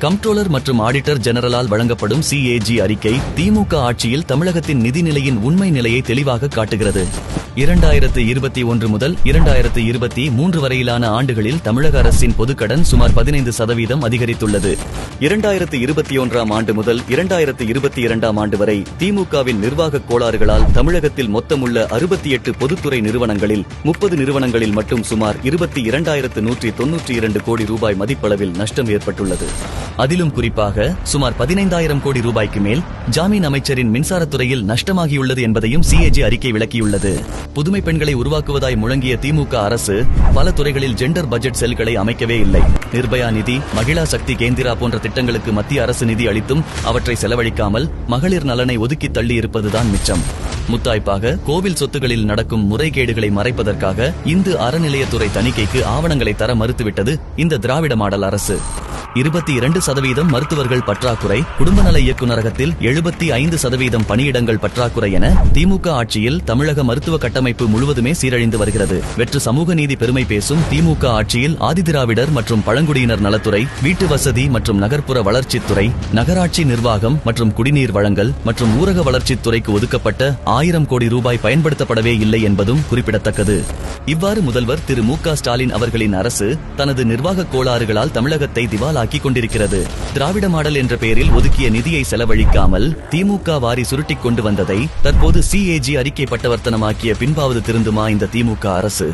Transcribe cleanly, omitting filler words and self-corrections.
Comptroller மற்றும் auditor ஜெனரலால் வழங்கப்படும் CAG அறிக்கை திமுக ஆட்சியில் தமிழகத்தின் நிதிநிலையின் உண்மை நிலையை தெளிவாக காட்டுகிறது. 2021 முதல் 2023 வரையிலான ஆண்டுகளில் தமிழக அரசின் பொதுக்கடன் சுமார் 15% அதிகரித்துள்ளது. 2021 ஆண்டு முதல் 2022 ஆண்டு வரை திமுகவின் நிர்வாக கோளாறுகளால் தமிழகத்தில் மொத்தமுள்ள 68 பொதுத்துறை நிறுவனங்களில் 30 நிறுவனங்களில் மட்டும் சுமார் 22,192 கோடி ரூபாய் மதிப்பளவில் நஷ்டம் ஏற்பட்டுள்ளது. அதிலும் குறிப்பாக சுமார் 15,000 கோடி ரூபாய்க்கு மேல் ஜாமீன் அமைச்சரின் மின்சாரத்துறையில் நஷ்டமாகியுள்ளது என்பதையும் CAG அறிக்கை விளக்கியுள்ளது. புதுமை பெண்களை உருவாக்குவதாய் முழங்கிய திமுக அரசு பல துறைகளில் ஜெண்டர் பட்ஜெட் செல்களை அமைக்கவே இல்லை. நிர்பயா நிதி, மகிழா சக்தி கேந்திரா போன்ற திட்டங்களுக்கு மத்திய அரசு நிதி அளித்தும் அவற்றை செலவழிக்காமல் மகளிர் நலனை ஒதுக்கி தள்ளி இருப்பதுதான் மிச்சம். முத்தாய்ப்பாக கோவில் சொத்துகளில் நடக்கும் முறைகேடுகளை மறைப்பதற்காக இந்து அறநிலையத்துறை தணிக்கைக்கு ஆவணங்களை தர மறுத்துவிட்டது இந்த திராவிட மாடல் அரசு. 22% மருத்துவர்கள் பற்றாக்குறை, குடும்ப நல இயக்குநரகத்தில் 75% பணியிடங்கள் பற்றாக்குறை என திமுக ஆட்சியில் தமிழக மருத்துவ கட்டமைப்பு முழுவதுமே சீரழிந்து வருகிறது. வெற்று சமூக நீதி பெருமை பேசும் திமுக ஆட்சியில் ஆதிதிராவிடர் மற்றும் பழங்குடியினர் நலத்துறை, வீட்டு வசதி மற்றும் நகர்ப்புற வளர்ச்சித்துறை, நகராட்சி நிர்வாகம் மற்றும் குடிநீர் வழங்கல் மற்றும் ஊரக வளர்ச்சித்துறைக்கு ஒதுக்கப்பட்ட 1000 கோடி ரூபாய் பயன்படுத்தப்படவே இல்லை என்பதும் குறிப்பிடத்தக்கது. இவ்வாறு முதல்வர் திரு மு க ஸ்டாலின் அவர்களின் அரசு தனது நிர்வாக கோளாறுகளால் தமிழகத்தை திவாலாக்கிக் கொண்டிருக்கிறது. திராவிட மாடல் என்ற பெயரில் ஒதுக்கிய நிதியை செலவழிக்காமல் திமுக வாரி சுருட்டிக் கொண்டு வந்ததை தற்போது CAG அறிக்கை பட்டவர்த்தனமாக்கிய பின்பாவது திருந்துமா இந்த திமுக அரசு?